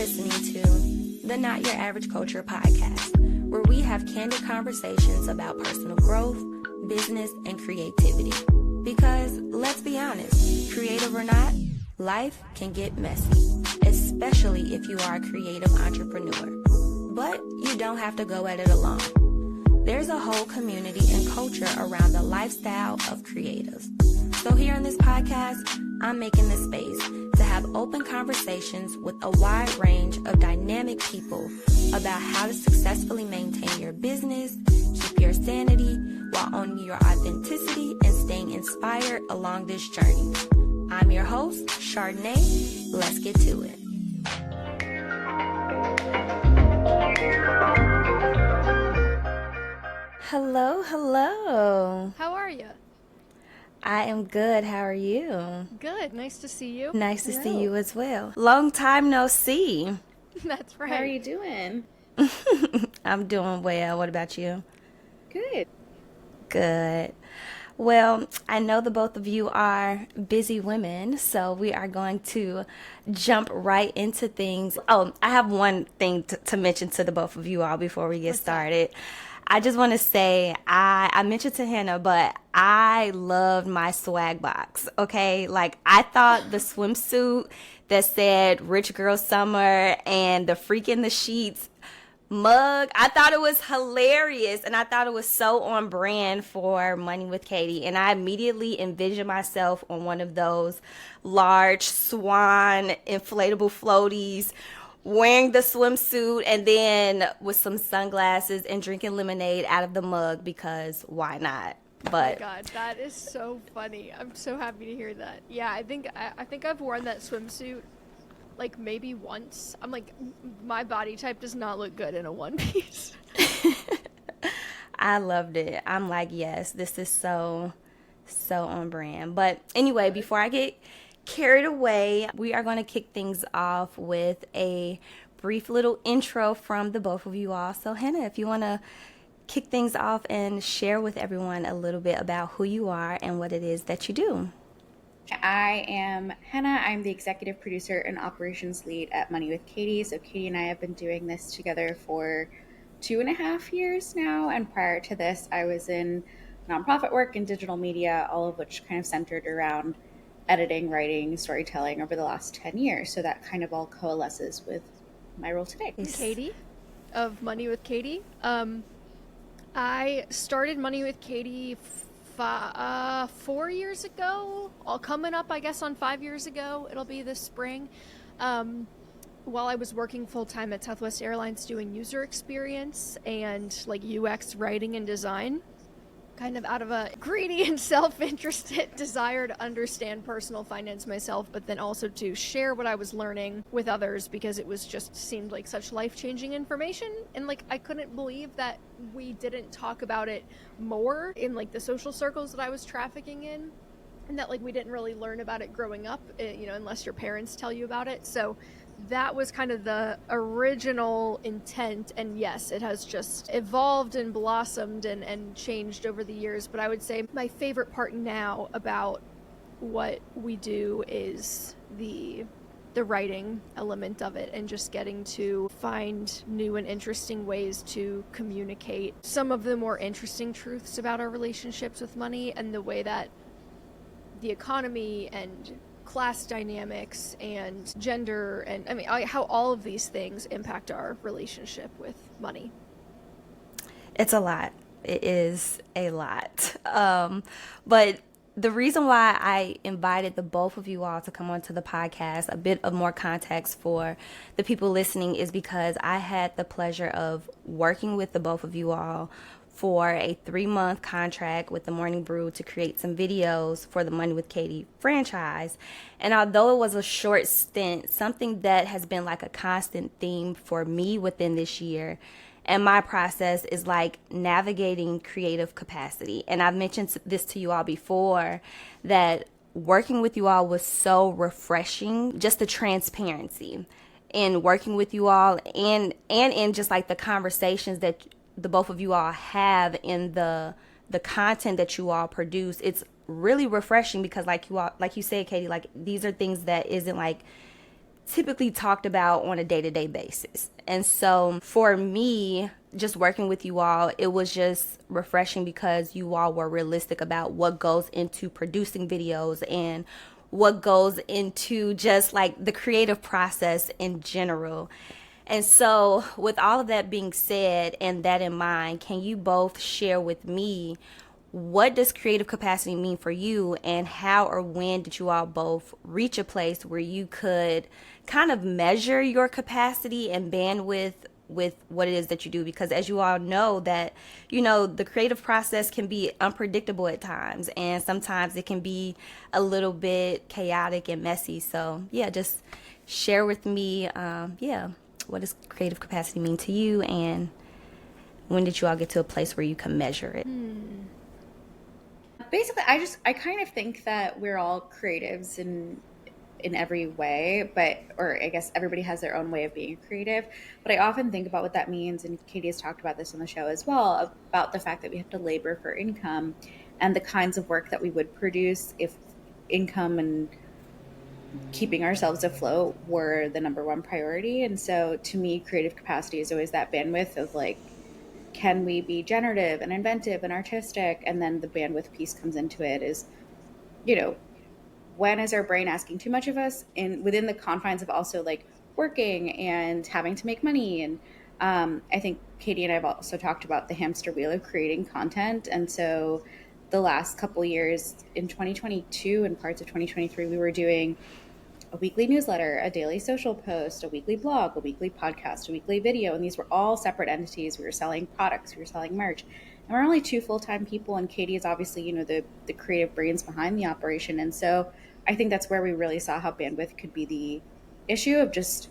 listening to the Not Your Average Culture podcast, where we have candid conversations about personal growth, business, and creativity. Because, let's be honest, creative or not, life can get messy, especially if you are a creative entrepreneur. But you don't have to go at it alone. There's a whole community and culture around the lifestyle of creatives. So here on this podcast, I'm making this space to have open conversations with a wide range of dynamic people about how to successfully maintain your business, keep your sanity, while owning your authenticity and staying inspired along this journey. I'm your host, Chardonnay. Let's get to it. Hello. How are you? I am good. How are you? Good. Nice to see you. Nice to see you as well. Long time no see. That's right. How are you doing? I'm doing well. What about you? Good. Good. Well, I know the both of you are busy women, so we are going to jump right into things. Oh, I have one thing to mention to the both of you all before we get started. I just want to say, I mentioned to Hannah, but I loved my swag box, okay? Like, I thought the swimsuit that said Rich Girl Summer and the Freak in the Sheets mug, I thought it was hilarious, and I thought it was so on brand for Money with Katie, and I immediately envisioned myself on one of those large swan inflatable floaties, wearing the swimsuit, and then with some sunglasses and drinking lemonade out of the mug, because why not? But oh my God, that is so funny. I'm so happy to hear that. Yeah, I think I've worn that swimsuit like maybe once. I'm like, my body type does not look good in a one piece. I loved it. I'm like, yes, this is so on brand. But anyway, before I get carried away, we are going to kick things off with a brief little intro from the both of you all. So Hannah, if you want to kick things off and share with everyone a little bit about who you are and what it is that you do. I am Hannah. I'm the executive producer and operations lead at Money with Katie. So Katie and I have been doing this together for 2.5 years now. And prior to this, I was in nonprofit work and digital media, all of which kind of centered around editing, writing, storytelling over the last 10 years. So that kind of all coalesces with my role today. Katie of Money with Katie. I started Money with Katie 4 years ago, all coming up, I guess, on 5 years ago. It'll be this spring. While I was working full-time at Southwest Airlines doing user experience and like UX writing and design, kind of out of a greedy and self-interested desire to understand personal finance myself, but then also to share what I was learning with others, because it was just seemed like such life-changing information. And like, I couldn't believe that we didn't talk about it more in like the social circles that I was trafficking in, and that like we didn't really learn about it growing up, unless your parents tell you about it. So that was kind of the original intent, and yes, it has just evolved and blossomed and changed over the years. But I would say my favorite part now about what we do is the writing element of it, and just getting to find new and interesting ways to communicate some of the more interesting truths about our relationships with money, and the way that the economy and class dynamics and gender and how all of these things impact our relationship with money. It's a lot. It is a lot. But the reason why I invited the both of you all to come onto the podcast, a bit of more context for the people listening, is because I had the pleasure of working with the both of you all for a 3-month contract with the Morning Brew to create some videos for the Money with Katie franchise. And although it was a short stint, something that has been like a constant theme for me within this year and my process is like navigating creative capacity. And I've mentioned this to you all before, that working with you all was so refreshing, just the transparency in working with you all, and in just like the conversations that the both of you all have in the content that you all produce. It's really refreshing because like you said, Katie, like these are things that isn't like typically talked about on a day-to-day basis. And so for me, just working with you all, it was just refreshing because you all were realistic about what goes into producing videos and what goes into just like the creative process in general. And so, with all of that being said and that in mind, can you both share with me what does creative capacity mean for you, and how or when did you all both reach a place where you could kind of measure your capacity and bandwidth with what it is that you do? Because as you all know that, the creative process can be unpredictable at times, and sometimes it can be a little bit chaotic and messy. So yeah, just share with me, what does creative capacity mean to you, and when did you all get to a place where you can measure it? Basically, I kind of think that we're all creatives in every way, or I guess everybody has their own way of being creative. But I often think about what that means, and Katie has talked about this on the show as well, about the fact that we have to labor for income and the kinds of work that we would produce if income and keeping ourselves afloat were the number one priority. And so to me, creative capacity is always that bandwidth of like, can we be generative and inventive and artistic? And then the bandwidth piece comes into it is, when is our brain asking too much of us, in within the confines of also like working and having to make money. And I think Katie and I have also talked about the hamster wheel of creating content. And so the last couple years in 2022 and parts of 2023, we were doing a weekly newsletter, a daily social post, a weekly blog, a weekly podcast, a weekly video. And these were all separate entities. We were selling products, we were selling merch. And we're only 2 full-time people. And Katie is obviously, the creative brains behind the operation. And so I think that's where we really saw how bandwidth could be the issue of just,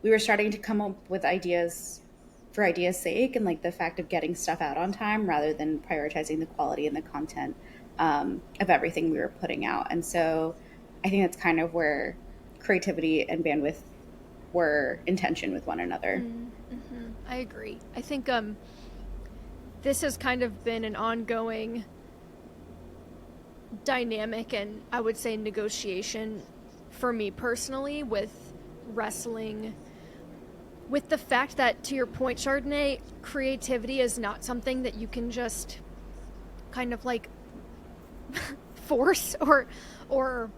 we were starting to come up with ideas for ideas' sake, and like the fact of getting stuff out on time rather than prioritizing the quality and the content of everything we were putting out. And so I think that's kind of where creativity and bandwidth were in tension with one another. Mm-hmm. I agree. I think this has kind of been an ongoing dynamic and I would say negotiation for me personally, with wrestling with the fact that, to your point, Chardonnay, creativity is not something that you can just kind of like force or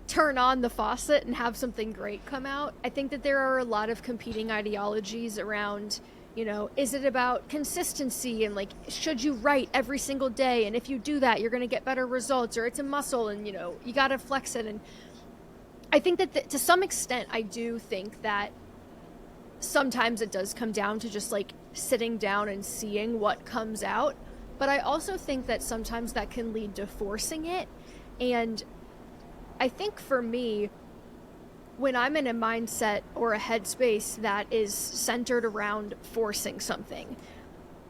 turn on the faucet and have something great come out. I think that there are a lot of competing ideologies around, is it about consistency and like, should you write every single day? And if you do that, you're going to get better results, or it's a muscle and, you got to flex it. And I think that to some extent, I do think that sometimes it does come down to just like sitting down and seeing what comes out. But I also think that sometimes that can lead to forcing it. And I think for me, when I'm in a mindset or a headspace that is centered around forcing something,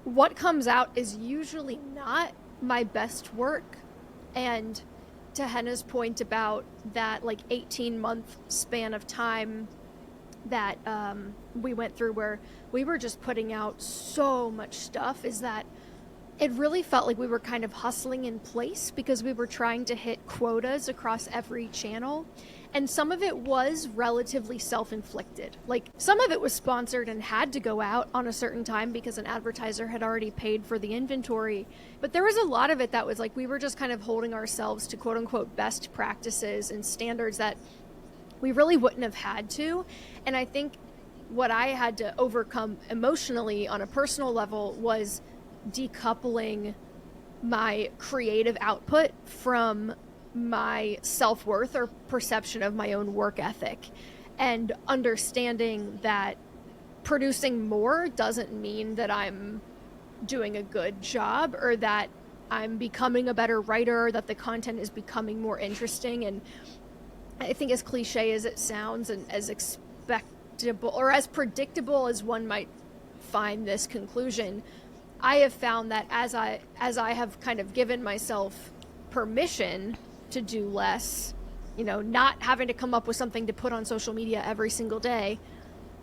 what comes out is usually not my best work. And to Henna's point about that like 18-month span of time that we went through where we were just putting out so much stuff, is that it really felt like we were kind of hustling in place because we were trying to hit quotas across every channel. And some of it was relatively self-inflicted. Like, some of it was sponsored and had to go out on a certain time because an advertiser had already paid for the inventory. But there was a lot of it that was like, we were just kind of holding ourselves to quote unquote best practices and standards that we really wouldn't have had to. And I think what I had to overcome emotionally on a personal level was decoupling my creative output from my self-worth or perception of my own work ethic, and understanding that producing more doesn't mean that I'm doing a good job or that I'm becoming a better writer, that the content is becoming more interesting. And I think, as cliche as it sounds and as expectable or as predictable as one might find this conclusion, I have found that as I have kind of given myself permission to do less, not having to come up with something to put on social media every single day,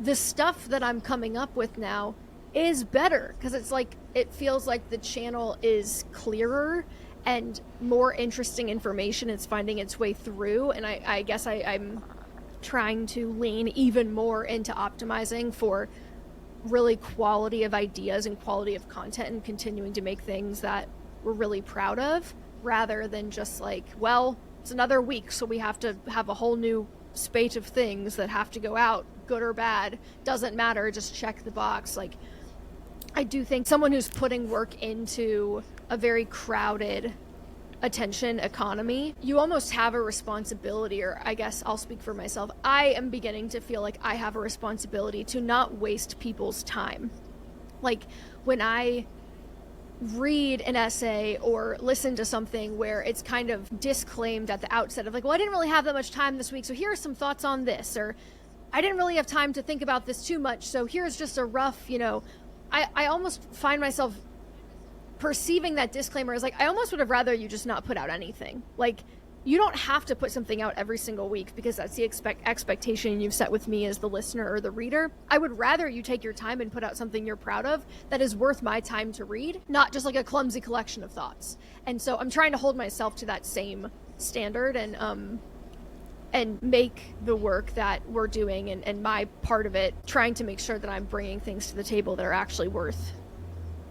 the stuff that I'm coming up with now is better, because it's like, it feels like the channel is clearer and more interesting information is finding its way through. And I guess I'm trying to lean even more into optimizing for really quality of ideas and quality of content and continuing to make things that we're really proud of, rather than just like, well, it's another week, so we have to have a whole new spate of things that have to go out, good or bad, doesn't matter, just check the box. Like, I do think someone who's putting work into a very crowded attention economy, you almost have a responsibility, or I guess I'll speak for myself. I am beginning to feel like I have a responsibility to not waste people's time. Like, when I read an essay or listen to something where it's kind of disclaimed at the outset of like, well, I didn't really have that much time this week, so here are some thoughts on this, or I didn't really have time to think about this too much, so here's just a rough, I almost find myself perceiving that disclaimer as like, I almost would have rather you just not put out anything. Like, you don't have to put something out every single week because that's the expectation you've set with me as the listener or the reader. I would rather you take your time and put out something you're proud of that is worth my time to read, not just like a clumsy collection of thoughts. And so I'm trying to hold myself to that same standard and make the work that we're doing and my part of it, trying to make sure that I'm bringing things to the table that are actually worth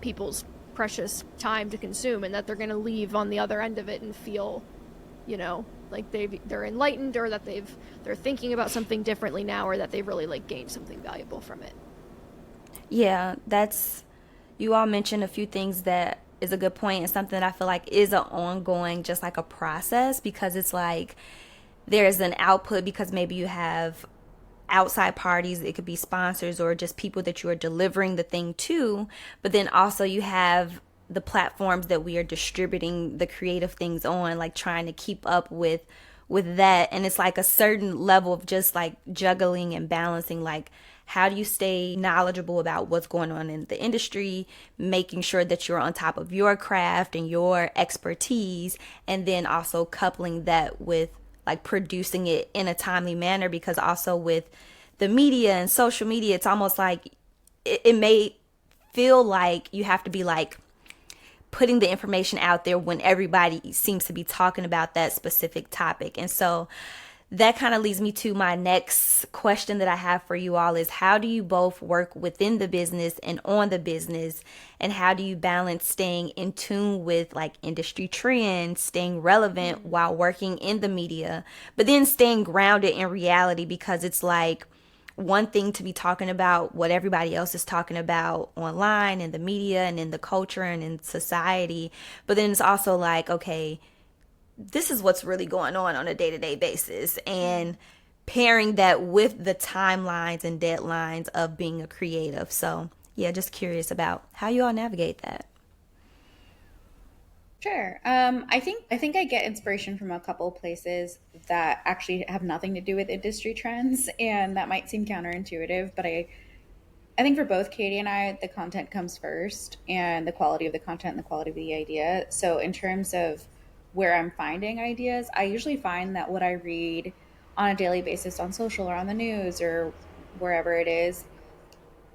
people's precious time to consume, and that they're going to leave on the other end of it and feel, like they're enlightened, or that they're thinking about something differently now, or that they've really like gained something valuable from it. Yeah, you all mentioned a few things that is a good point, and something that I feel like is an ongoing, just like a process, because it's like there's an output because maybe you have outside parties, it could be sponsors or just people that you are delivering the thing to, but then also you have the platforms that we are distributing the creative things on, like trying to keep up with that. And it's like a certain level of just like juggling and balancing, like how do you stay knowledgeable about what's going on in the industry, making sure that you're on top of your craft and your expertise, and then also coupling that with like producing it in a timely manner. Because also with the media and social media, it's almost like it may feel like you have to be like putting the information out there when everybody seems to be talking about that specific topic. And so that kind of leads me to my next question that I have for you all is, how do you both work within the business and on the business, and how do you balance staying in tune with like industry trends, staying relevant while working in the media, but then staying grounded in reality? Because it's like one thing to be talking about what everybody else is talking about online and the media and in the culture and in society, but then it's also like, okay, this is what's really going on a day-to-day basis, and pairing that with the timelines and deadlines of being a creative. So yeah, just curious about how you all navigate that. Sure. I think I get inspiration from a couple places that actually have nothing to do with industry trends, and that might seem counterintuitive, but I think for both Katie and I, the content comes first, and the quality of the content and the quality of the idea. So in terms of where I'm finding ideas, I usually find that what I read on a daily basis on social or on the news or wherever it is,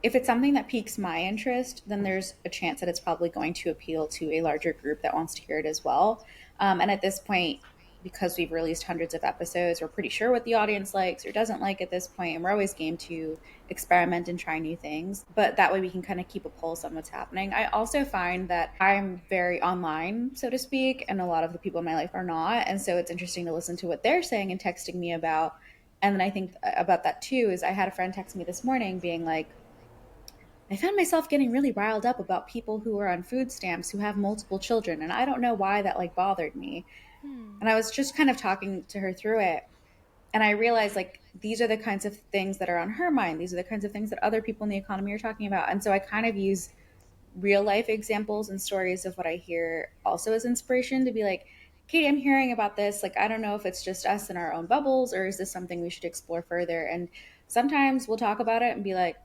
if it's something that piques my interest, then there's a chance that it's probably going to appeal to a larger group that wants to hear it as well. And at this point, because we've released hundreds of episodes, we're pretty sure what the audience likes or doesn't like at this point, and we're always game to experiment and try new things. But that way we can kind of keep a pulse on what's happening. I also find that I'm very online, so to speak, and a lot of the people in my life are not. And so it's interesting to listen to what they're saying and texting me about. And then I think about that too is I had a friend text me this morning being like, I found myself getting really riled up about people who are on food stamps who have multiple children, and I don't know why that like bothered me. And I was just kind of talking to her through it, and I realized like these are the kinds of things that are on her mind. These are the kinds of things that other people in the economy are talking about. And so I kind of use real life examples and stories of what I hear also as inspiration to be like, Katie, I'm hearing about this. Like, I don't know if it's just us in our own bubbles or is this something we should explore further? And sometimes we'll talk about it and be like,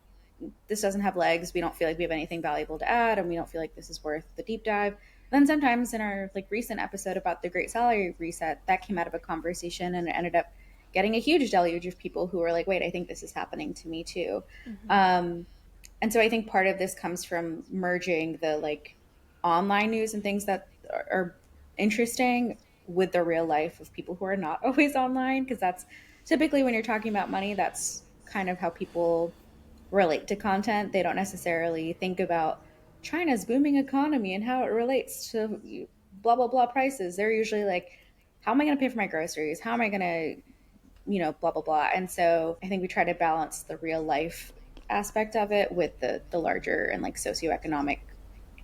this doesn't have legs. We don't feel like we have anything valuable to add, and we don't feel like this is worth the deep dive. Then sometimes in our like recent episode about the Great Salary Reset, that came out of a conversation and it ended up getting a huge deluge of people who were like, "Wait, I think this is happening to me too." Um, and so I think part of this comes from merging the like online news and things that are interesting with the real life of people who are not always online, because that's typically when you're talking about money, that's kind of how people relate to content. They don't necessarily think about China's booming economy and how it relates to blah blah blah prices. They're usually like, how am I going to pay for my groceries? How am I going to, blah blah blah. And so I think we try to balance the real life aspect of it with the larger and like socioeconomic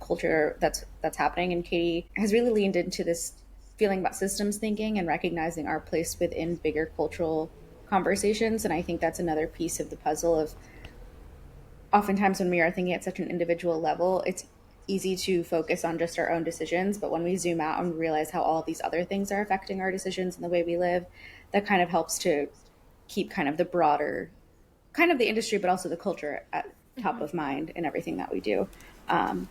culture that's happening. And Katie has really leaned into this feeling about systems thinking and recognizing our place within bigger cultural conversations. And I think that's another piece of the puzzle of oftentimes when we are thinking at such an individual level, it's easy to focus on just our own decisions. But when we zoom out and realize how all these other things are affecting our decisions and the way we live, that kind of helps to keep kind of the broader, kind of the industry, but also the culture at top of mind in everything that we do. Um,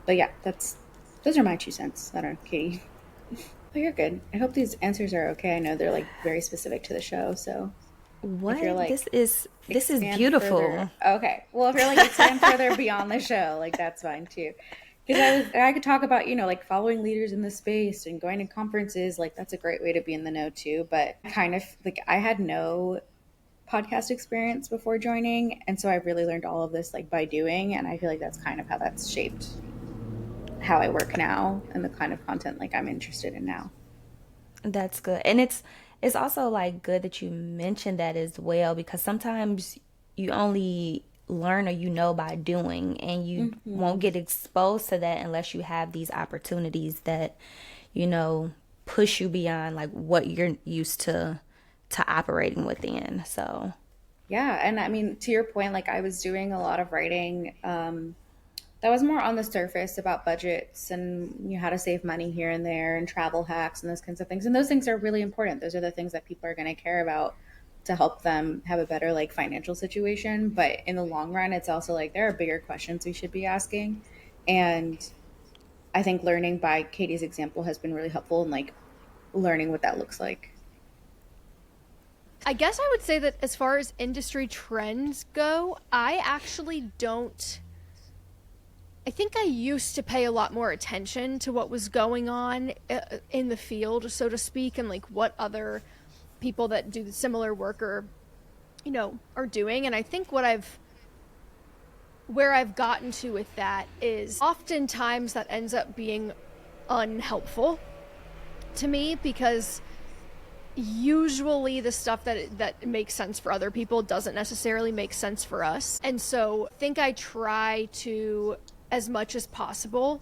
but yeah, those are my 2 cents. I don't know, Katie. But you're good. I hope these answers are okay. I know they're like very specific to the show, so if you're What? like This is expand further, beautiful. okay. Well, if you're like expand further beyond the show, like that's fine too. Because I could talk about like following leaders in the space and going to conferences. Like that's a great way to be in the know too. But kind of like I had no podcast experience before joining, and so I really learned all of this like by doing. And I feel like that's kind of how that's shaped how I work now and the kind of content like I'm interested in now. That's good. And it's also like good that you mentioned that as well, because sometimes you only learn or by doing, and you won't get exposed to that unless you have these opportunities that you know push you beyond like what you're used to operating within. So, Yeah, and I mean to your point, like I was doing a lot of writing that was more on the surface about budgets and how to save money here and there and travel hacks and those kinds of things. And those things are really important. Those are the things that people are going to care about to help them have a better like financial situation. But in the long run, it's also like there are bigger questions we should be asking. And I think learning by Katie's example has been really helpful in like learning what that looks like. I guess I would say that as far as industry trends go, I actually don't. I think I used to pay a lot more attention to what was going on in the field, so to speak, and like what other people that do similar work are doing. And I think where I've gotten to with that is oftentimes that ends up being unhelpful to me, because usually the stuff that makes sense for other people doesn't necessarily make sense for us. And so I think I try to, as much as possible,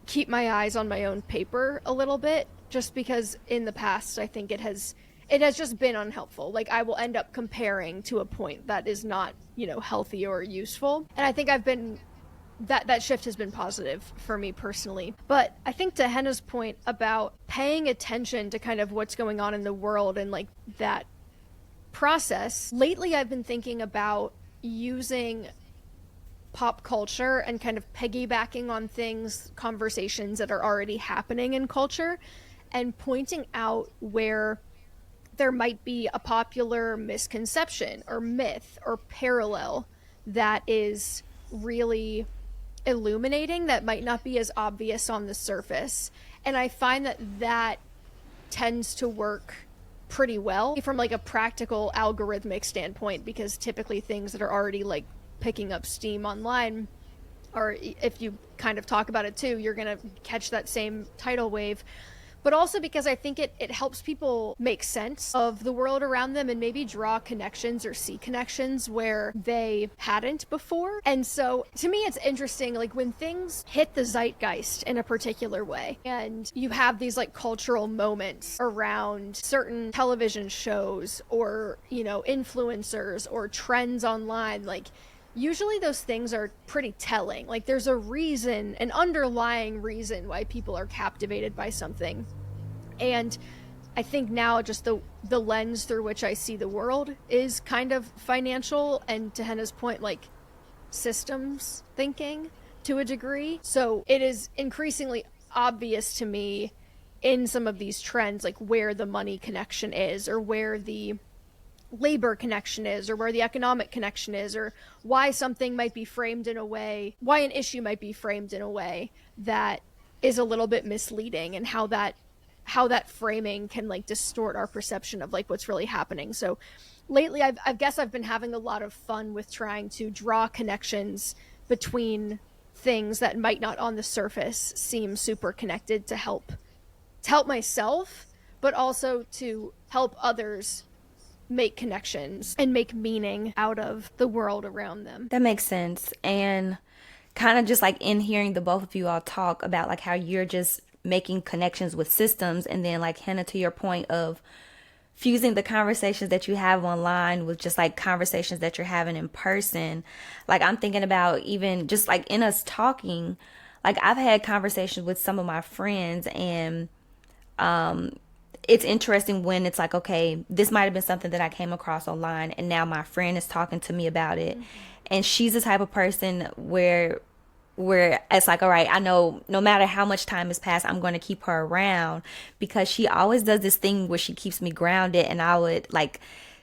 keep my eyes on my own paper a little bit, just because in the past I think it has just been unhelpful. Like I will end up comparing to a point that is not, healthy or useful. And I think that shift has been positive for me personally. But I think to Henna's point about paying attention to kind of what's going on in the world and like that process, lately I've been thinking about using pop culture and kind of piggybacking on conversations that are already happening in culture, and pointing out where there might be a popular misconception or myth or parallel that is really illuminating that might not be as obvious on the surface. And I find that tends to work pretty well from like a practical algorithmic standpoint, because typically things that are already like picking up steam online, or if you kind of talk about it too, you're gonna catch that same tidal wave. But also because I think it helps people make sense of the world around them and maybe draw connections or see connections where they hadn't before. And so to me, it's interesting, like when things hit the zeitgeist in a particular way, and you have these like cultural moments around certain television shows or, influencers or trends online, like usually those things are pretty telling. Like there's an underlying reason why people are captivated by something. And I think now just the lens through which I see the world is kind of financial, and to Henna's point, like systems thinking to a degree. So it is increasingly obvious to me in some of these trends, like where the money connection is, or where the labor connection is, or where the economic connection is, or why something might be framed in a way, why an issue might be framed in a way that is a little bit misleading, and how how that framing can like distort our perception of like what's really happening. So lately I guess I've been having a lot of fun with trying to draw connections between things that might not on the surface seem super connected to help myself, but also to help others make connections and make meaning out of the world around them. That makes sense. And kind of just like in hearing the both of you all talk about like how you're just making connections with systems, and then like Hannah, to your point of fusing the conversations that you have online with just like conversations that you're having in person. Like I'm thinking about even just like in us talking, like I've had conversations with some of my friends, and it's interesting when it's like, okay, this might have been something that I came across online, and now my friend is talking to me about it. And she's the type of person where it's like, all right, I know no matter how much time has passed, I'm going to keep her around, because she always does this thing where she keeps me grounded. And I would like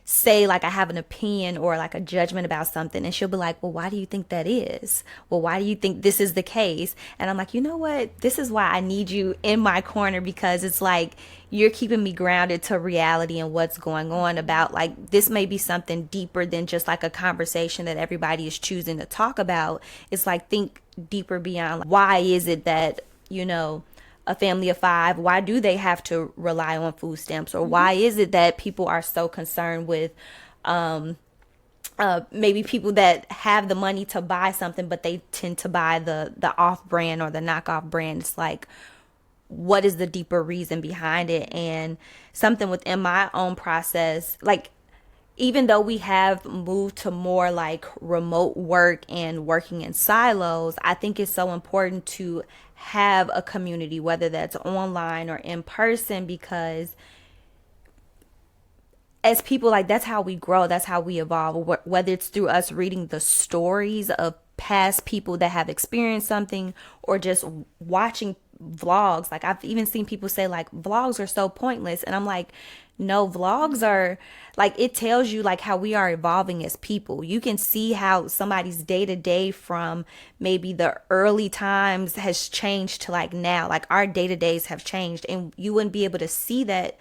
say like I have an opinion or like a judgment about something, and she'll be like, well, why do you think that is? Well, why do you think this is the case? And I'm like, you know what, this is why I need you in my corner, because it's like you're keeping me grounded to reality and what's going on. About like this may be something deeper than just like a conversation that everybody is choosing to talk about. It's like, think deeper beyond, like, why is it that, a family of five, why do they have to rely on food stamps? Or why is it that people are so concerned with maybe people that have the money to buy something, but they tend to buy the off brand or the knockoff brand? It's like, what is the deeper reason behind it? And something within my own process, like even though we have moved to more like remote work and working in silos, I think it's so important to have a community, whether that's online or in person, because as people, like that's how we grow, that's how we evolve, whether it's through us reading the stories of past people that have experienced something, or just watching vlogs. Like I've even seen people say like vlogs are so pointless, and I'm like, no, vlogs are like, it tells you like how we are evolving as people. You can see how somebody's day to day from maybe the early times has changed to like now. Like our day to days have changed, and you wouldn't be able to see that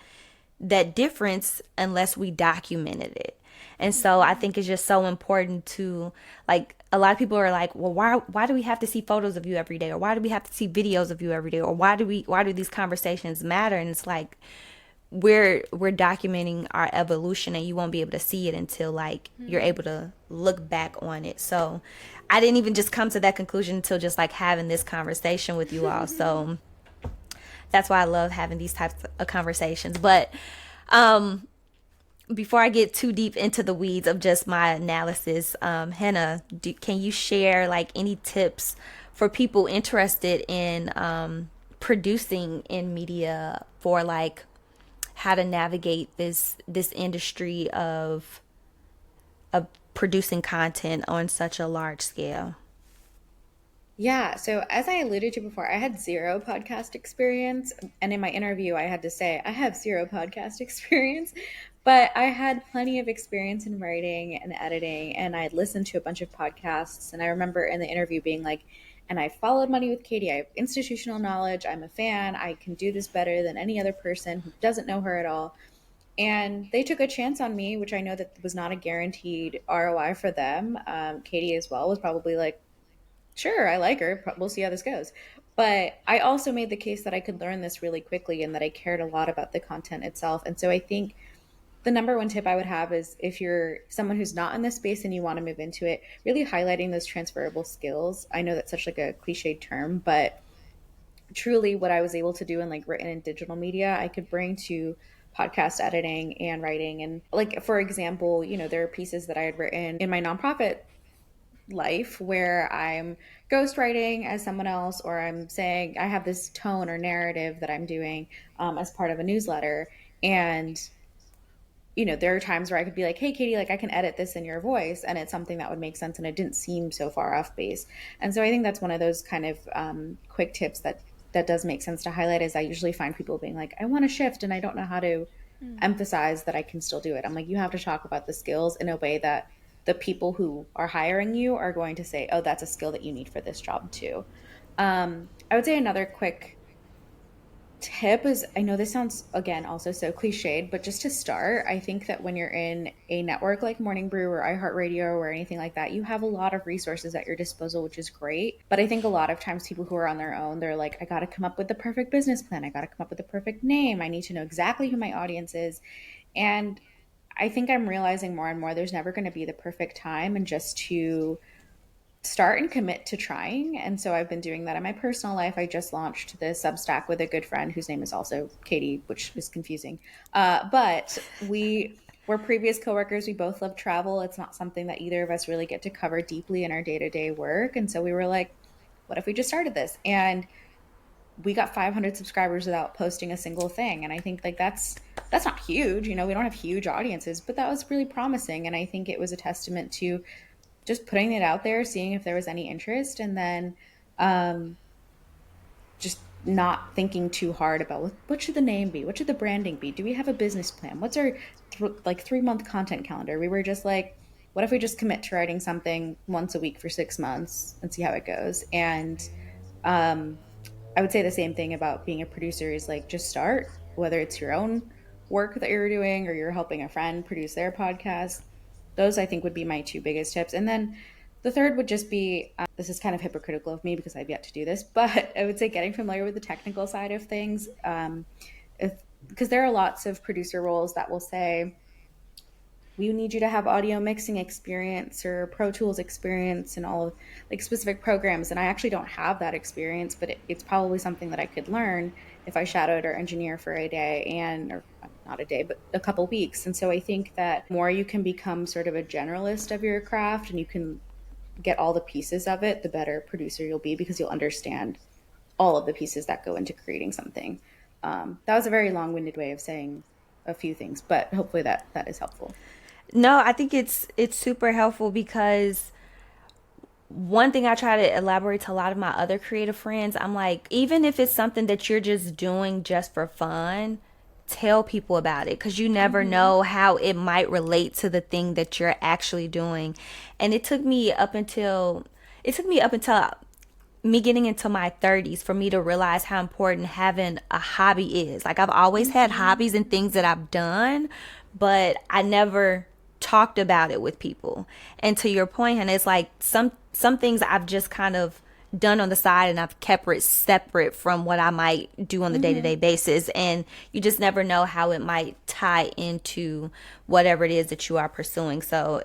difference unless we documented it. And so I think it's just so important to, like, a lot of people are like, well, why do we have to see photos of you every day? Or why do we have to see videos of you every day? Or why do these conversations matter? And it's like, we're documenting our evolution, and you won't be able to see it until like you're able to look back on it. So I didn't even just come to that conclusion until just like having this conversation with you all. So that's why I love having these types of conversations. But before I get too deep into the weeds of just my analysis, Hannah, can you share like any tips for people interested in producing in media, for like how to navigate this industry of producing content on such a large scale? Yeah, so as I alluded to before, I had zero podcast experience. And in my interview, I had to say, I have zero podcast experience, but I had plenty of experience in writing and editing. And I had listened to a bunch of podcasts. And I remember in the interview being like, and I followed Money with Katie. I have institutional knowledge. I'm a fan. I can do this better than any other person who doesn't know her at all. And they took a chance on me, which I know that was not a guaranteed ROI for them. Katie as well was probably like, sure, I like her. We'll see how this goes. But I also made the case that I could learn this really quickly and that I cared a lot about the content itself. And so I think the number one tip I would have is, if you're someone who's not in this space and you want to move into it, really highlighting those transferable skills. I know that's such like a cliched term, but truly what I was able to do in like written and digital media, I could bring to podcast editing and writing. And like, for example, there are pieces that I had written in my nonprofit life where I'm ghostwriting as someone else, or I'm saying I have this tone or narrative that I'm doing as part of a newsletter. And, there are times where I could be like, hey, Katie, like I can edit this in your voice. And it's something that would make sense. And it didn't seem so far off base. And so I think that's one of those kind of quick tips that does make sense to highlight, is I usually find people being like, I want to shift and I don't know how to emphasize that I can still do it. I'm like, you have to talk about the skills in a way that the people who are hiring you are going to say, oh, that's a skill that you need for this job too. I would say another quick tip is, I know this sounds, again, also so cliched, but just to start, I think that when you're in a network like Morning Brew or iHeartRadio or anything like that, you have a lot of resources at your disposal, which is great. But I think a lot of times people who are on their own, they're like, I got to come up with the perfect business plan. I got to come up with the perfect name. I need to know exactly who my audience is. And I think I'm realizing more and more there's never going to be the perfect time, and just to start and commit to trying. And so I've been doing that in my personal life. I just launched the Substack with a good friend whose name is also Katie, which is confusing. But we were previous coworkers. We both love travel. It's not something that either of us really get to cover deeply in our day-to-day work. And so we were like, what if we just started this? And we got 500 subscribers without posting a single thing. And I think like that's not huge. We don't have huge audiences, but that was really promising. And I think it was a testament to just putting it out there, seeing if there was any interest, and then um, just not thinking too hard about what should the name be, what should the branding be, do we have a business plan, what's our 3-month content calendar. We were just like, what if we just commit to writing something once a week for 6 months and see how it goes. And um, I would say the same thing about being a producer is like, just start, whether it's your own work that you're doing or you're helping a friend produce their podcast. Those I think would be my two biggest tips. And then the third would just be, this is kind of hypocritical of me because I've yet to do this, but I would say getting familiar with the technical side of things. Because there are lots of producer roles that will say, we need you to have audio mixing experience or Pro Tools experience and all of like specific programs. And I actually don't have that experience, but it's probably something that I could learn if I shadowed our engineer for a day or not a day, but a couple weeks. And so I think that more you can become sort of a generalist of your craft and you can get all the pieces of it, the better producer you'll be because you'll understand all of the pieces that go into creating something. That was a very long-winded way of saying a few things, but hopefully that is helpful. No, I think it's super helpful because one thing I try to elaborate to a lot of my other creative friends, I'm like, even if it's something that you're just doing just for fun, tell people about it because you never know how it might relate to the thing that you're actually doing. And it took me up until me getting into my 30s for me to realize how important having a hobby is. Like I've always had hobbies and things that I've done, but I never talked about it with people. And to your point, and it's like some things I've just kind of done on the side and I've kept it separate from what I might do on the day-to-day basis, and you just never know how it might tie into whatever it is that you are pursuing. So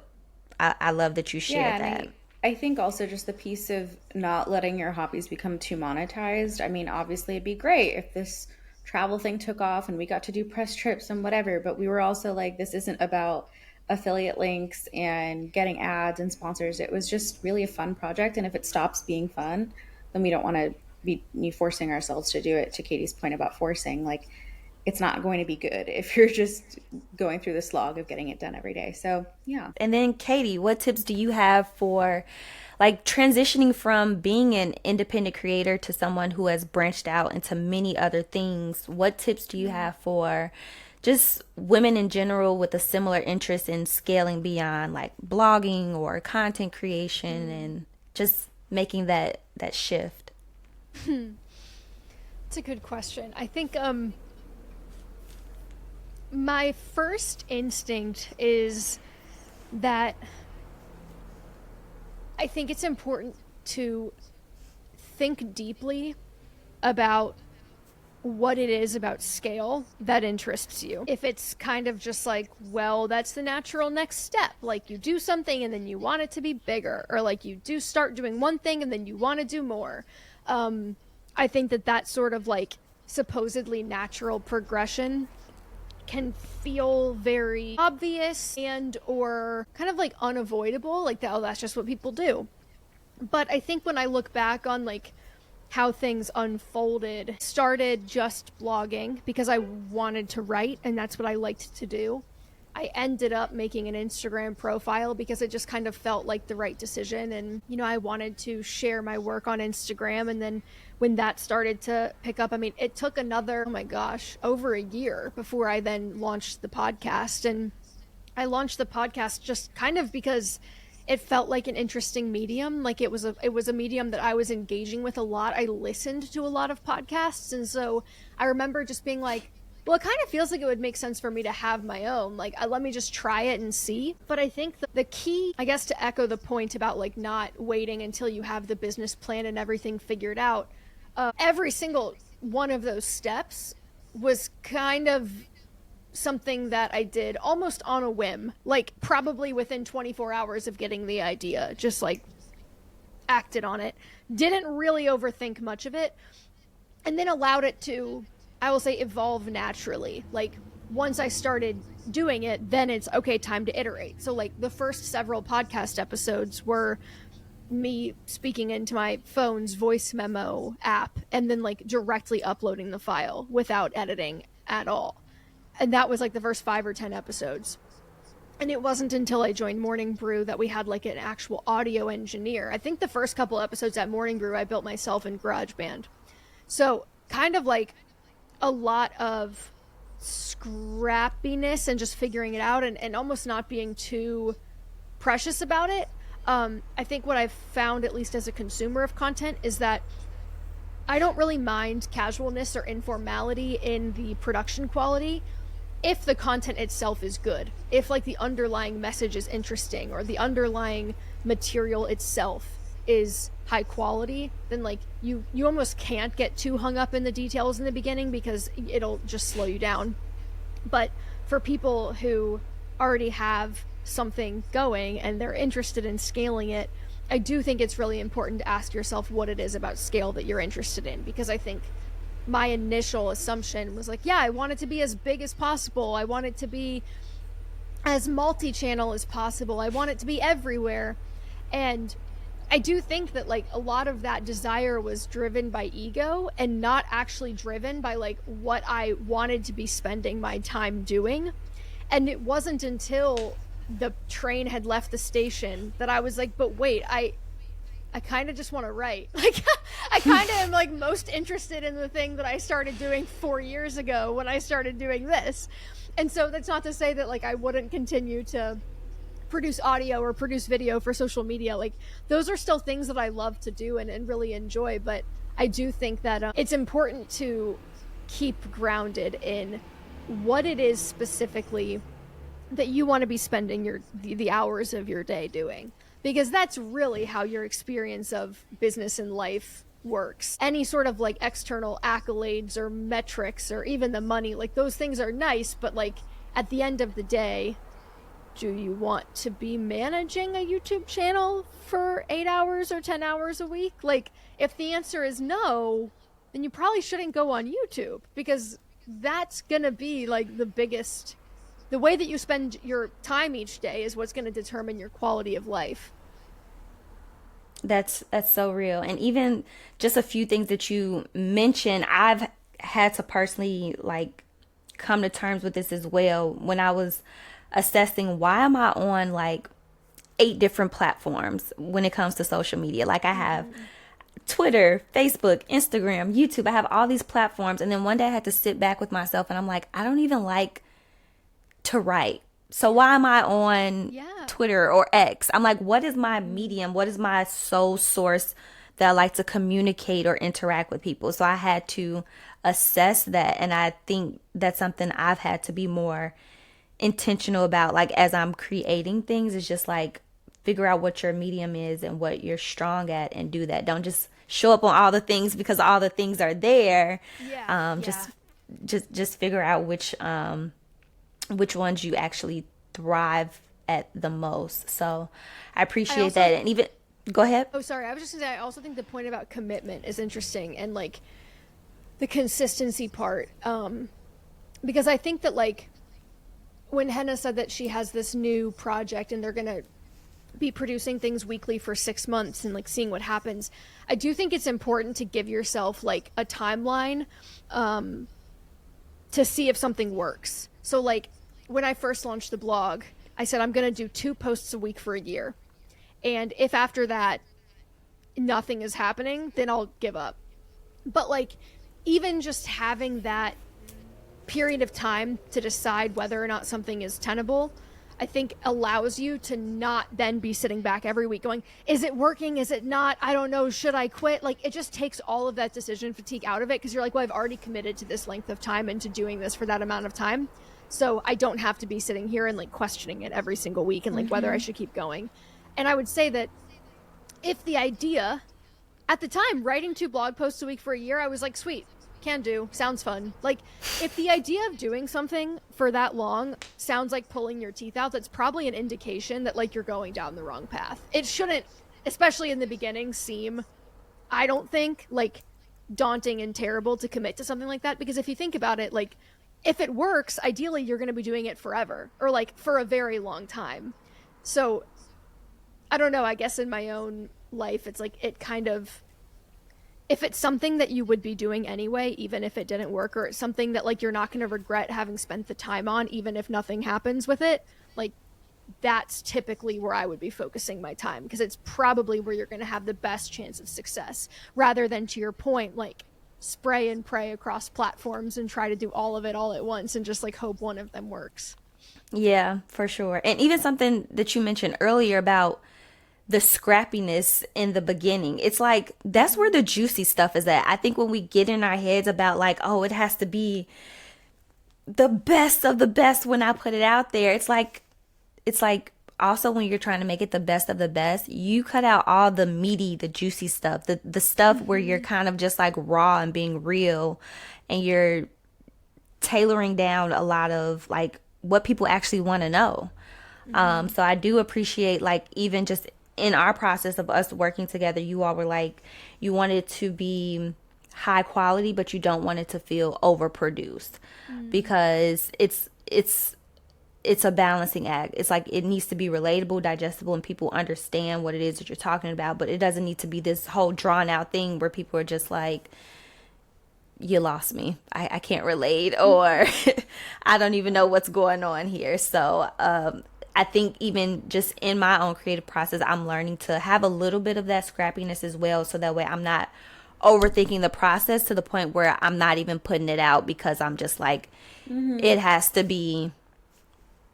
I love that you Yeah, shared and that. I think also just the piece of not letting your hobbies become too monetized. I mean, obviously it'd be great if this travel thing took off and we got to do press trips and whatever, but we were also like, this isn't about affiliate links and getting ads and sponsors. It was just really a fun project. And if it stops being fun, then we don't want to be forcing ourselves to do it. To Katie's point about forcing, like it's not going to be good if you're just going through the slog of getting it done every day. So yeah. And then Katie, what tips do you have for like transitioning from being an independent creator to someone who has branched out into many other things? What tips do you have for just women in general with a similar interest in scaling beyond like blogging or content creation and just making that shift? It's a good question. I think my first instinct is that I think it's important to think deeply about what it is about scale that interests you. If it's kind of just like, well, that's the natural next step. Like you do something and then you want it to be bigger, or like you do start doing one thing and then you want to do more. I think that sort of like supposedly natural progression can feel very obvious and or kind of like unavoidable, like that, oh, that's just what people do. But I think when I look back on like how things unfolded, started just blogging because I wanted to write and that's what I liked to do. I ended up making an Instagram profile because it just kind of felt like the right decision. And, I wanted to share my work on Instagram. And then when that started to pick up, I mean, it took another, oh my gosh, over a year before I then launched the podcast. And I launched the podcast just kind of because it felt like an interesting medium. Like it was a medium that I was engaging with a lot. I listened to a lot of podcasts, and so I remember just being like, well, it kind of feels like it would make sense for me to have my own. Like, let me just try it and see. But I think the key, I guess, to echo the point about like not waiting until you have the business plan and everything figured out, every single one of those steps was kind of something that I did almost on a whim, like probably within 24 hours of getting the idea, just like acted on it, didn't really overthink much of it, and then allowed it to, I will say, evolve naturally. Like once I started doing it, then it's okay, time to iterate. So like the first several podcast episodes were me speaking into my phone's voice memo app and then like directly uploading the file without editing at all. And that was like the first 5 or 10 episodes. And it wasn't until I joined Morning Brew that we had like an actual audio engineer. I think the first couple episodes at Morning Brew I built myself in GarageBand. So kind of like a lot of scrappiness and just figuring it out, and almost not being too precious about it. I think what I've found, at least as a consumer of content, is that I don't really mind casualness or informality in the production quality if the content itself is good. If like the underlying message is interesting or the underlying material itself is high quality, then like you almost can't get too hung up in the details in the beginning because it'll just slow you down. But for people who already have something going and they're interested in scaling it, I do think it's really important to ask yourself what it is about scale that you're interested in, because I think my initial assumption was like, yeah, I want it to be as big as possible. I want it to be as multi-channel as possible. I want it to be everywhere. And I do think that like a lot of that desire was driven by ego and not actually driven by like what I wanted to be spending my time doing. And it wasn't until the train had left the station that I was like, but wait, I kind of just want to write. Like, I kind of am like most interested in the thing that I started doing 4 years ago when I started doing this. And so that's not to say that like I wouldn't continue to produce audio or produce video for social media. Like those are still things that I love to do and really enjoy. But I do think that it's important to keep grounded in what it is specifically that you want to be spending the hours of your day doing, because that's really how your experience of business and life works. Any sort of like external accolades or metrics or even the money, like those things are nice, but like at the end of the day, do you want to be managing a YouTube channel for 8 hours or 10 hours a week? Like if the answer is no, then you probably shouldn't go on YouTube, because that's gonna be like the way that you spend your time each day is what's going to determine your quality of life. That's so real. And even just a few things that you mentioned, I've had to personally like come to terms with this as well. When I was assessing why am I on like 8 different platforms when it comes to social media. Like I have Twitter, Facebook, Instagram, YouTube. I have all these platforms. And then one day I had to sit back with myself and I'm like, I don't even like to write. So why am I on Twitter or X? I'm like, what is my medium? What is my sole source that I like to communicate or interact with people? So I had to assess that. And I think that's something I've had to be more intentional about. Like as I'm creating things, it's just like figure out what your medium is and what you're strong at and do that. Don't just show up on all the things because all the things are there. Just figure out which ones you actually thrive at the most. So I appreciate that. And even go ahead. Oh, sorry. I was just gonna say, I also think the point about commitment is interesting, and like the consistency part. Because I think that like when Henna said that she has this new project and they're going to be producing things weekly for 6 months and like seeing what happens, I do think it's important to give yourself like a timeline, to see if something works. So like when I first launched the blog, I said I'm going to do 2 posts a week for a year. And if after that nothing is happening, then I'll give up. But like even just having that period of time to decide whether or not something is tenable, I think allows you to not then be sitting back every week going, is it working? Is it not? I don't know. Should I quit? Like, it just takes all of that decision fatigue out of it, because you're like, well, I've already committed to this length of time and to doing this for that amount of time. So I don't have to be sitting here and like questioning it every single week and like whether I should keep going. And I would say that if the idea at the time, writing 2 blog posts a week for a year, I was like, sweet, can do, sounds fun. Like, if the idea of doing something for that long sounds like pulling your teeth out, that's probably an indication that like you're going down the wrong path. It shouldn't, especially in the beginning, seem, I don't think, like daunting and terrible to commit to something like that, because if you think about it, like if it works, ideally you're going to be doing it forever or like for a very long time. So I don't know, I guess in my own life, it's like it kind of, if it's something that you would be doing anyway, even if it didn't work, or it's something that like you're not going to regret having spent the time on, even if nothing happens with it, like that's typically where I would be focusing my time, because it's probably where you're going to have the best chance of success, rather than, to your point, like spray and pray across platforms and try to do all of it all at once and just like hope one of them works. Yeah, for sure. And even something that you mentioned earlier about the scrappiness in the beginning. It's like that's where the juicy stuff is at. I think when we get in our heads about like, oh, it has to be the best of the best when I put it out there. It's like also when you're trying to make it the best of the best, you cut out all the meaty, the juicy stuff, the stuff where you're kind of just like raw and being real, and you're tailoring down a lot of like what people actually want to know. So I do appreciate like even just in our process of us working together, you all were like, you want it to be high quality, but you don't want it to feel overproduced, because it's a balancing act. It's like it needs to be relatable, digestible, and people understand what it is that you're talking about, but it doesn't need to be this whole drawn out thing where people are just like, you lost me. I can't relate, or I don't even know what's going on here. So I think even just in my own creative process, I'm learning to have a little bit of that scrappiness as well. So that way I'm not overthinking the process to the point where I'm not even putting it out, because I'm just like, it has to be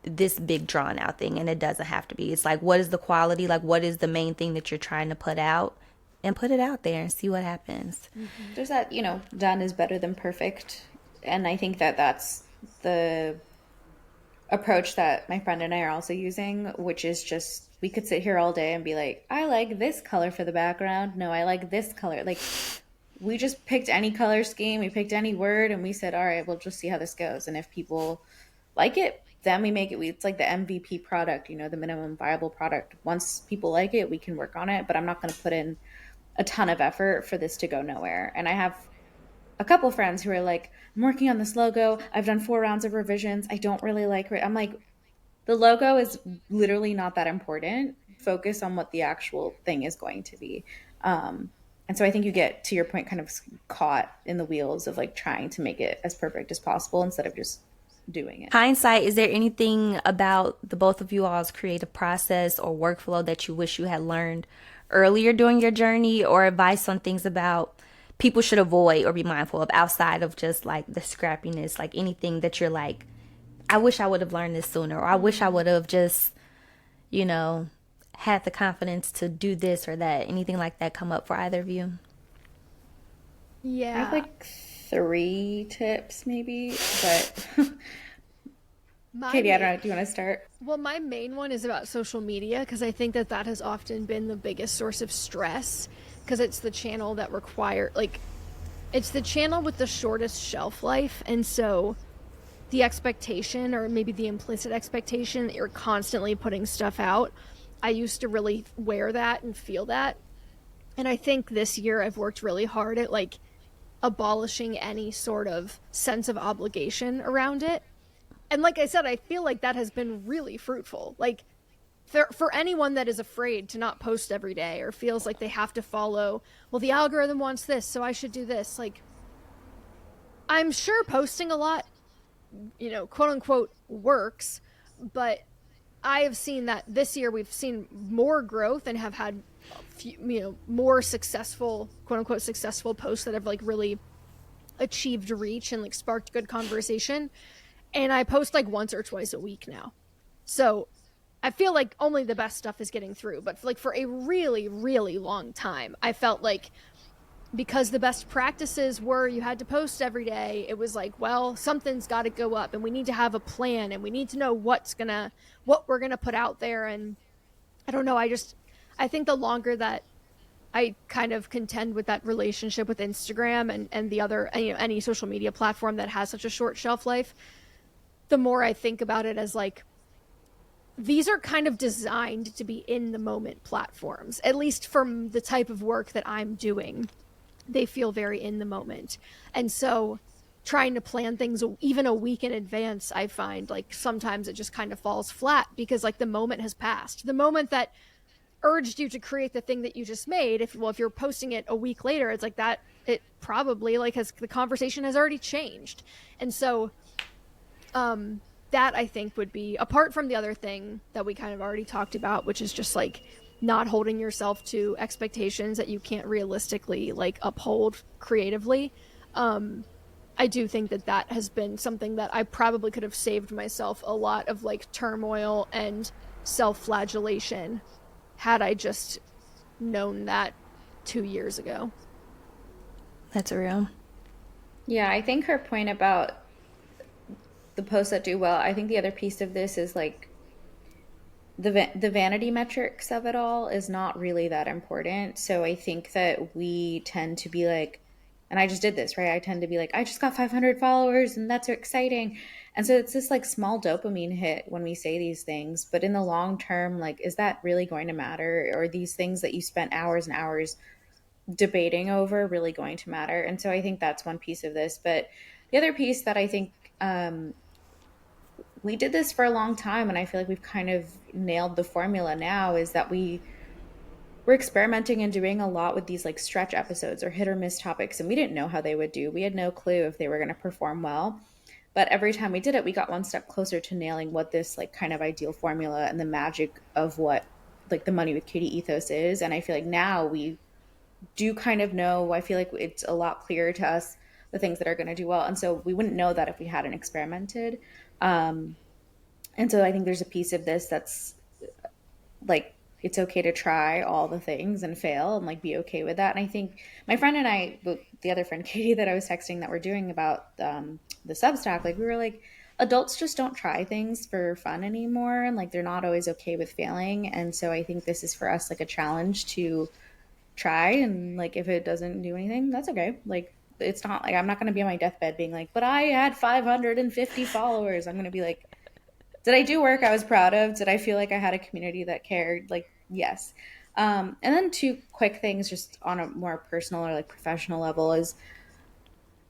this big drawn out thing, and it doesn't have to be. It's like, what is the quality? Like, what is the main thing that you're trying to put out? And put it out there and see what happens. There's that, done is better than perfect. And I think that that's the approach that my friend and I are also using, which is just, we could sit here all day and be like, I like this color for the background. No, I like this color. Like, we just picked any color scheme, we picked any word, and we said, all right, we'll just see how this goes. And if people like it, then we make it. It's like the MVP product, the minimum viable product. Once people like it, we can work on it, but I'm not going to put in a ton of effort for this to go nowhere. And I have a couple friends who are like, I'm working on this logo. I've done 4 rounds of revisions. I don't really like it. I'm like, the logo is literally not that important. Focus on what the actual thing is going to be. And so I think you get, to your point, kind of caught in the wheels of like trying to make it as perfect as possible instead of just doing it. Hindsight, is there anything about the both of you all's creative process or workflow that you wish you had learned earlier during your journey, or advice on things about people should avoid or be mindful of outside of just like the scrappiness, like anything that you're like, I wish I would have learned this sooner, or I wish I would have just, had the confidence to do this or that? Anything like that come up for either of you? Yeah. I have like 3 tips maybe, but Katie, I don't know. Do you want to start? Well, my main one is about social media, because I think that has often been the biggest source of stress, because it's the channel that it's the channel with the shortest shelf life. And so the expectation, or maybe the implicit expectation, that you're constantly putting stuff out, I used to really wear that and feel that. And I think this year I've worked really hard at like abolishing any sort of sense of obligation around it. And like I said, I feel like that has been really fruitful. Like for anyone that is afraid to not post every day, or feels like they have to follow, well, the algorithm wants this, so I should do this. Like, I'm sure posting a lot, quote unquote, works, but I have seen that this year we've seen more growth and have had more successful, quote unquote, successful posts that have like really achieved reach and like sparked good conversation. And I post like once or twice a week now. So I feel like only the best stuff is getting through, but like for a really, really long time, I felt like because the best practices were you had to post every day, it was like, well, something's got to go up and we need to have a plan and we need to know what we're going to put out there. And I don't know, I think the longer that I kind of contend with that relationship with Instagram and the other, any social media platform that has such a short shelf life, the more I think about it as like, these are kind of designed to be in the moment platforms, at least from the type of work that I'm doing. They feel very in the moment. And so trying to plan things even a week in advance, I find like sometimes it just kind of falls flat because like the moment has passed. The moment that urged you to create the thing that you just made, if you're posting it a week later, it's like that it probably like the conversation has already changed. And so that I think would be, apart from the other thing that we kind of already talked about, which is just like not holding yourself to expectations that you can't realistically like uphold creatively. I do think that has been something that I probably could have saved myself a lot of like turmoil and self-flagellation had I just known that 2 years ago. That's real. Yeah, I think her point about the posts that do well, I think the other piece of this is like the vanity metrics of it all is not really that important. So I think that we tend to be like, and I just did this, right? I tend to be like, I just got 500 followers and that's so exciting. And so it's this like small dopamine hit when we say these things, but in the long term, like, is that really going to matter? Or these things that you spent hours and hours debating over really going to matter? And so I think that's one piece of this. But the other piece that I think we did this for a long time, and I feel like we've kind of nailed the formula now, is that we're experimenting and doing a lot with these like stretch episodes or hit or miss topics, and we didn't know how they would do. We had no clue if they were going to perform well. But every time we did it, we got one step closer to nailing what this like kind of ideal formula and the magic of what like the Money with Katie ethos is. And I feel like now we do kind of know, I feel like it's a lot clearer to us the things that are going to do well. And so we wouldn't know that if we hadn't experimented. And so I think there's a piece of this that's like, it's okay to try all the things and fail and like be okay with that. And I think my friend and I, the other friend Katie that I was texting that we're doing about the Substack, like we were like, adults just don't try things for fun anymore, and like they're not always okay with failing. And so I think this is for us like a challenge to try, and like if it doesn't do anything, that's okay. Like it's not like I'm not going to be on my deathbed being like, but I had 550 followers. I'm going to be like, did I do work I was proud of? Did I feel like I had a community that cared? Like, yes. And then two quick things just on a more personal or like professional level is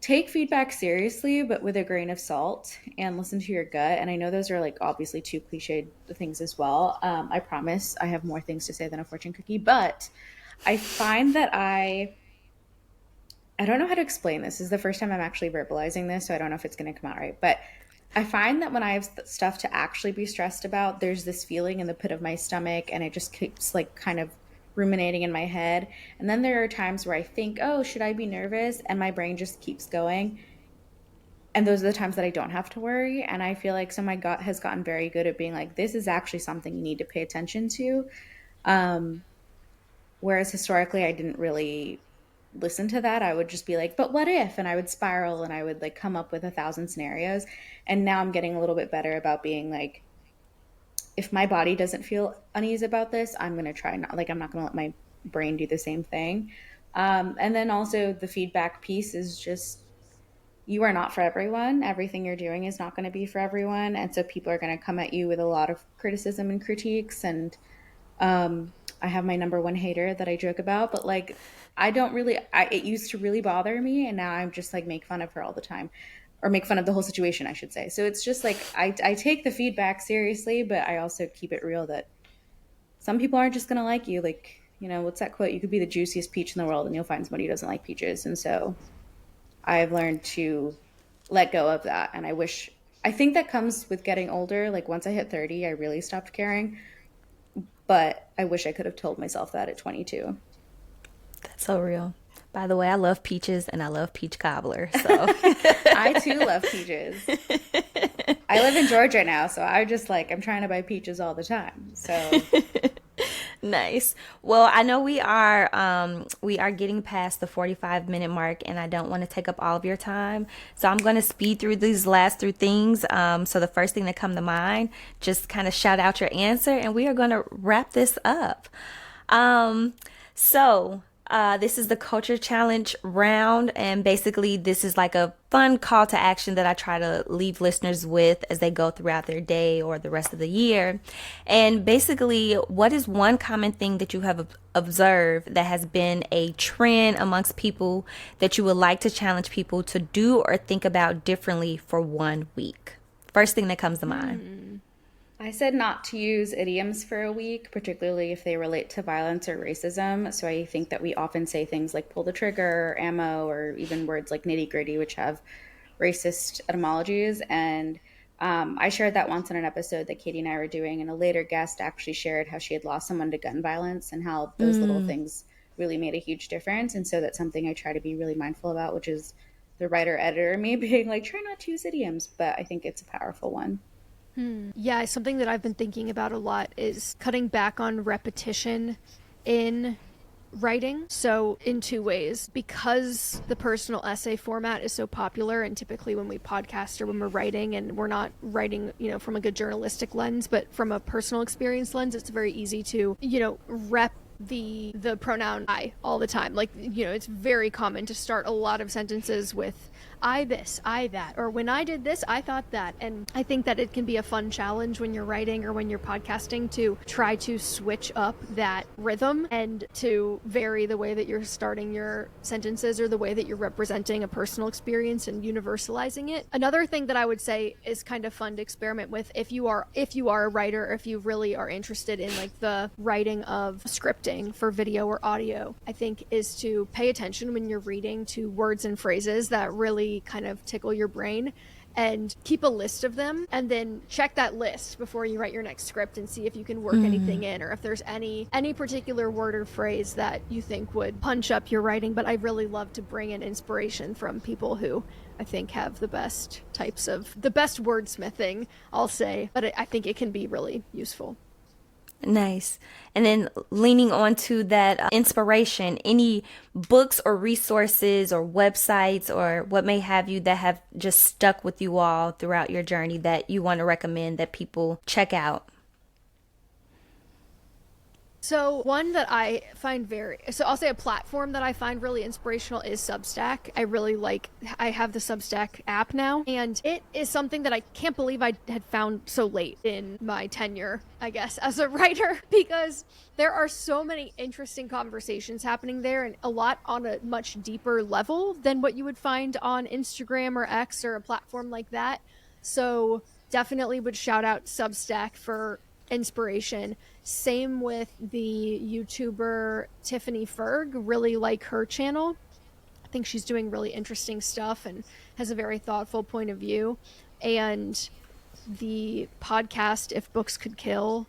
take feedback seriously, but with a grain of salt, and listen to your gut. And I know those are like obviously two cliched things as well. I promise I have more things to say than a fortune cookie, but I find that I don't know how to explain this. This is the first time I'm actually verbalizing this, so I don't know if it's going to come out right. But I find that when I have stuff to actually be stressed about, there's this feeling in the pit of my stomach, and it just keeps like kind of ruminating in my head. And then there are times where I think, oh, should I be nervous? And my brain just keeps going. And those are the times that I don't have to worry. And I feel like so my gut has gotten very good at being like, this is actually something you need to pay attention to. Whereas historically, I didn't really listen to that. I would just be like, but what if? And I would spiral and I would like come up with 1,000 scenarios. And now I'm getting a little bit better about being like, if my body doesn't feel unease about this, I'm going to try not, like, I'm not going to let my brain do the same thing. And then also the feedback piece is just, you are not for everyone. Everything you're doing is not going to be for everyone. And so people are going to come at you with a lot of criticism and critiques. And I have my number one hater that I joke about, but like, I don't really, it used to really bother me. And now I'm just like, make fun of her all the time, or make fun of the whole situation, I should say. So it's just like, I take the feedback seriously, but I also keep it real that some people aren't just going to like you. Like, you know, what's that quote? You could be the juiciest peach in the world and you'll find somebody who doesn't like peaches. And so I've learned to let go of that. And I think that comes with getting older. Like once I hit 30, I really stopped caring. But I wish I could have told myself that at 22. That's so real. By the way, I love peaches and I love peach cobbler. So I too love peaches. I live in Georgia now, so I'm trying to buy peaches all the time. So Nice. Well, I know we are getting past the 45-minute mark, and I don't want to take up all of your time. So I'm going to speed through these last three things. So the first thing that come to mind, just kind of shout out your answer, and we are going to wrap this up. Um, this is the culture challenge round, and basically, this is like a fun call to action that I try to leave listeners with as they go throughout their day or the rest of the year. And basically, what is one common thing that you have observed that has been a trend amongst people that you would like to challenge people to do or think about differently for 1 week? First thing that comes to mind. I said not to use idioms for a week, particularly if they relate to violence or racism. So I think that we often say things like pull the trigger, or ammo, or even words like nitty gritty, which have racist etymologies. And I shared that once in an episode that Katie and I were doing, and a later guest actually shared how she had lost someone to gun violence and how those little things really made a huge difference. And so that's something I try to be really mindful about, which is the writer editor in me being like, try not to use idioms, but I think it's a powerful one. Yeah, something that I've been thinking about a lot is cutting back on repetition in writing. So in two ways, because the personal essay format is so popular, and typically when we podcast or when we're writing, and we're not writing, from a good journalistic lens, but from a personal experience lens, it's very easy to, rep the pronoun I all the time. Like, it's very common to start a lot of sentences with I this, I that, or when I did this, I thought that. And I think that it can be a fun challenge when you're writing or when you're podcasting to try to switch up that rhythm and to vary the way that you're starting your sentences or the way that you're representing a personal experience and universalizing it. Another thing that I would say is kind of fun to experiment with if you are a writer, or if you really are interested in like the writing of scripting for video or audio, I think is to pay attention when you're reading to words and phrases that really kind of tickle your brain, and keep a list of them, and then check that list before you write your next script and see if you can work anything in, or if there's any particular word or phrase that you think would punch up your writing. But I really love to bring in inspiration from people who I think have the best wordsmithing, I'll say, but I think it can be really useful. Nice. And then leaning on to that inspiration, any books or resources or websites or what may have you that have just stuck with you all throughout your journey that you want to recommend that people check out? So one that I find I'll say a platform that I find really inspirational is Substack. I have the Substack app now, and it is something that I can't believe I had found so late in my tenure, I guess, as a writer, because there are so many interesting conversations happening there, and a lot on a much deeper level than what you would find on Instagram or X or a platform like that. So definitely would shout out Substack for inspiration. Same with the YouTuber Tiffany Ferg. Really like her channel. I think she's doing really interesting stuff and has a very thoughtful point of view. And the podcast If Books Could Kill,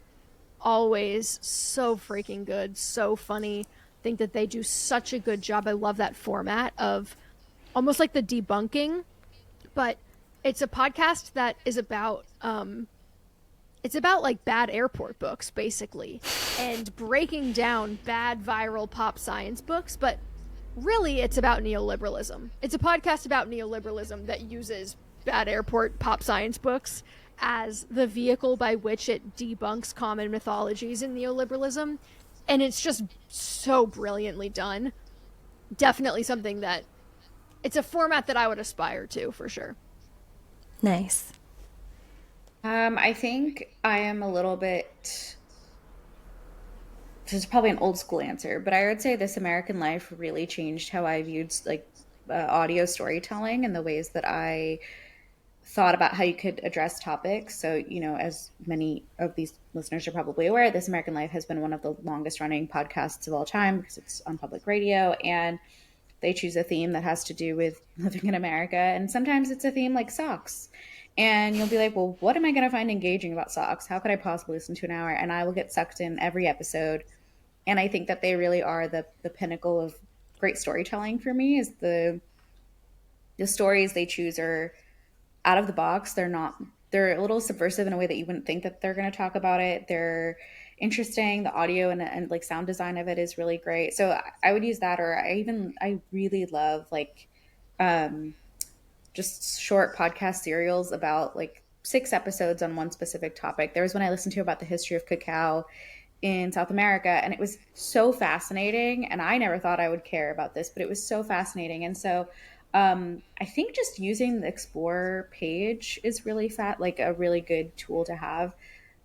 always so freaking good, so funny. I think that they do such a good job. I love that format of almost like the debunking, but it's a podcast that is about it's about like bad airport books, basically, and breaking down bad viral pop science books. But really, it's about neoliberalism. It's a podcast about neoliberalism that uses bad airport pop science books as the vehicle by which it debunks common mythologies in neoliberalism. And it's just so brilliantly done. Definitely something that it's a format that I would aspire to, for sure. Nice. I think I am a little bit, this is probably an old school answer, but I would say This American Life really changed how I viewed audio storytelling and the ways that I thought about how you could address topics. So, as many of these listeners are probably aware, This American Life has been one of the longest running podcasts of all time because it's on public radio, and they choose a theme that has to do with living in America. And sometimes it's a theme like socks. And you'll be like, well, what am I going to find engaging about socks? How could I possibly listen to an hour? And I will get sucked in every episode. And I think that they really are the pinnacle of great storytelling for me. Is the stories they choose are out of the box. They're not they're a little subversive in a way that you wouldn't think that they're going to talk about it. They're interesting. The audio and like sound design of it is really great. So I would use that, or I really love like um, just short podcast serials about like 6 episodes on one specific topic. There was one I listened to about the history of cacao in South America, and it was so fascinating. And I never thought I would care about this, but it was so fascinating. And so I think just using the Explore page is really like a really good tool to have.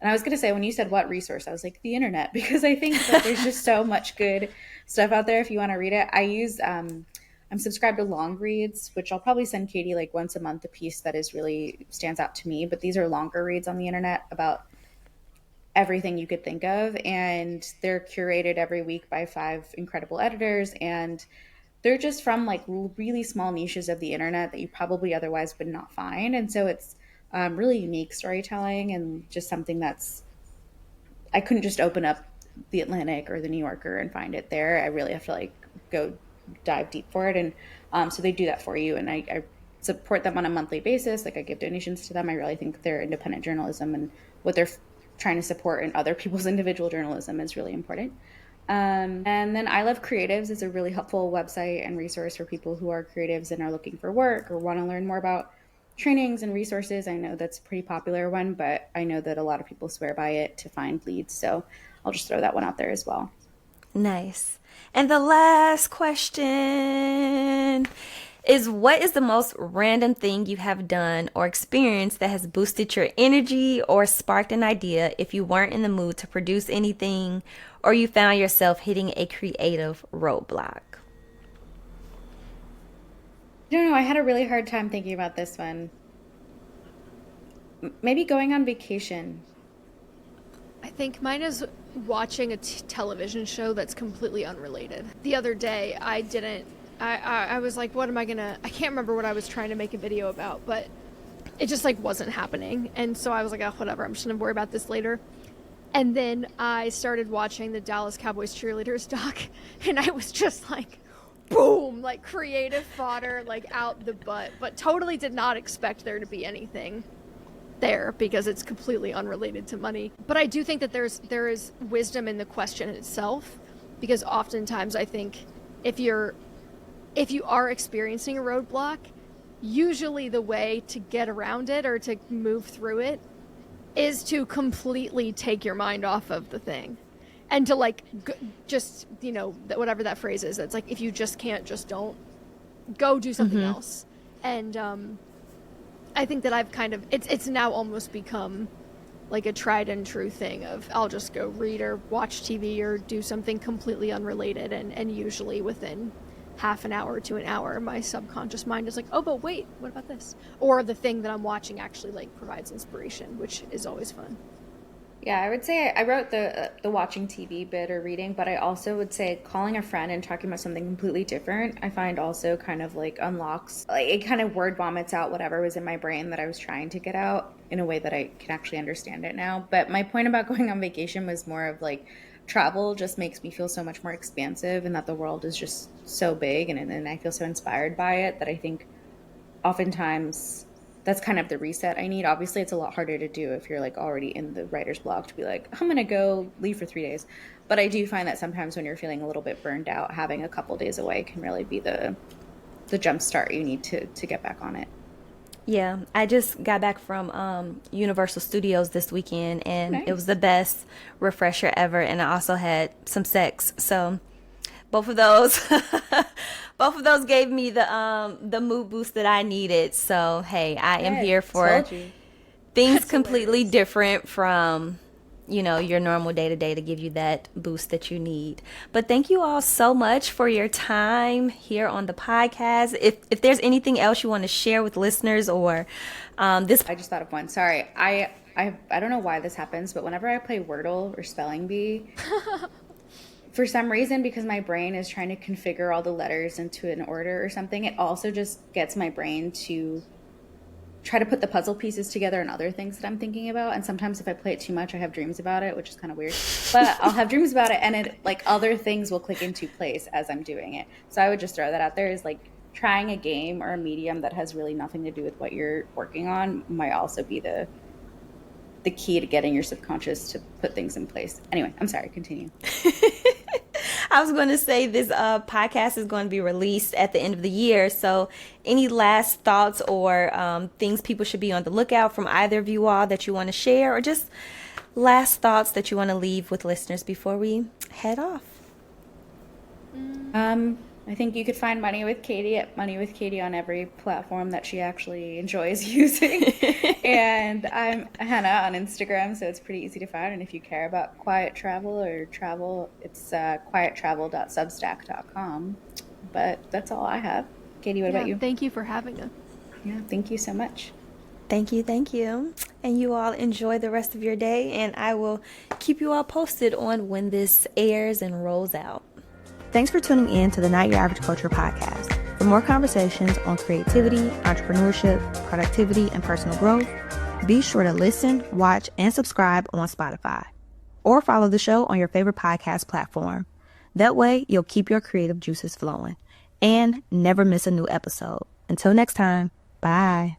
And I was going to say, when you said what resource, I was like, the internet, because I think that there's just so much good stuff out there if you want to read it. I'm subscribed to long reads, which I'll probably send Katie like once a month, a piece that is really stands out to me. But these are longer reads on the internet about everything you could think of. And they're curated every week by 5 incredible editors. And they're just from like really small niches of the internet that you probably otherwise would not find. And so it's really unique storytelling, and just something that's, I couldn't just open up the Atlantic or the New Yorker and find it there. I really have to like go dive deep for it. And so they do that for you. And I support them on a monthly basis. Like I give donations to them. I really think their independent journalism and what they're trying to support in other people's individual journalism is really important. And then I Love Creatives is a really helpful website and resource for people who are creatives and are looking for work or want to learn more about trainings and resources. I know that's a pretty popular one, but I know that a lot of people swear by it to find leads. So I'll just throw that one out there as well. Nice. And the last question is, what is the most random thing you have done or experienced that has boosted your energy or sparked an idea if you weren't in the mood to produce anything, or you found yourself hitting a creative roadblock? I don't know. I had a really hard time thinking about this one. Maybe going on vacation. I think mine is watching a television show that's completely unrelated. The other day, I was like, what am I gonna, I can't remember what I was trying to make a video about, but it just like wasn't happening. And so I was like, oh, whatever, I'm just gonna worry about this later. And then I started watching the Dallas Cowboys cheerleaders doc, and I was just like, boom, like creative fodder, like out the butt, but totally did not expect there to be anything there because it's completely unrelated to money. But I do think that there is wisdom in the question itself, because oftentimes I think if you are experiencing a roadblock, usually the way to get around it or to move through it is to completely take your mind off of the thing and to like just, whatever that phrase is, that's like, if you just can't, just don't, go do something else. And I think that I've kind of, it's now almost become like a tried and true thing of, I'll just go read or watch TV or do something completely unrelated, and usually within half an hour to an hour my subconscious mind is like, oh, but wait, what about this? Or the thing that I'm watching actually like provides inspiration, which is always fun. Yeah, I would say I wrote the watching TV bit or reading, but I also would say calling a friend and talking about something completely different, I find also kind of like unlocks, like it kind of word vomits out whatever was in my brain that I was trying to get out in a way that I can actually understand it now. But my point about going on vacation was more of like, travel just makes me feel so much more expansive, and that the world is just so big, and I feel so inspired by it that I think oftentimes that's kind of the reset I need. Obviously, it's a lot harder to do if you're like already in the writer's block to be like, I'm going to go leave for 3 days. But I do find that sometimes when you're feeling a little bit burned out, having a couple days away can really be the jump start you need to get back on it. Yeah, I just got back from Universal Studios this weekend, and Nice. it was the best refresher ever. And I also had some sex, so both of those, both of those gave me the mood boost that I needed. So hey, I am Good. here for Told you. things That's completely hilarious. different from your normal day to day to give you that boost that you need. But thank you all so much for your time here on the podcast. If there's anything else you want to share with listeners, or this I just thought of one. Sorry. I don't know why this happens, but whenever I play Wordle or Spelling Bee, for some reason, because my brain is trying to configure all the letters into an order or something, it also just gets my brain to try to put the puzzle pieces together and other things that I'm thinking about. And sometimes if I play it too much, I have dreams about it, which is kind of weird. But I'll have dreams about it, and it like other things will click into place as I'm doing it. So I would just throw that out there, is like, trying a game or a medium that has really nothing to do with what you're working on might also be the key to getting your subconscious to put things in place. Anyway, I'm sorry, continue. I was going to say this podcast is going to be released at the end of the year. So any last thoughts or things people should be on the lookout from either of you all that you want to share, or just last thoughts that you want to leave with listeners before we head off? I think you could find Money with Katie at Money with Katie on every platform that she actually enjoys using. And I'm Hannah on Instagram, so it's pretty easy to find. And if you care about quiet travel or travel, it's quiettravel.substack.com. But that's all I have. Katie, what about you? Thank you for having us. Yeah, thank you so much. Thank you, thank you. And you all enjoy the rest of your day, and I will keep you all posted on when this airs and rolls out. Thanks for tuning in to the Not Your Average Culture podcast. For more conversations on creativity, entrepreneurship, productivity, and personal growth, be sure to listen, watch, and subscribe on Spotify. Or follow the show on your favorite podcast platform. That way, you'll keep your creative juices flowing and never miss a new episode. Until next time, bye.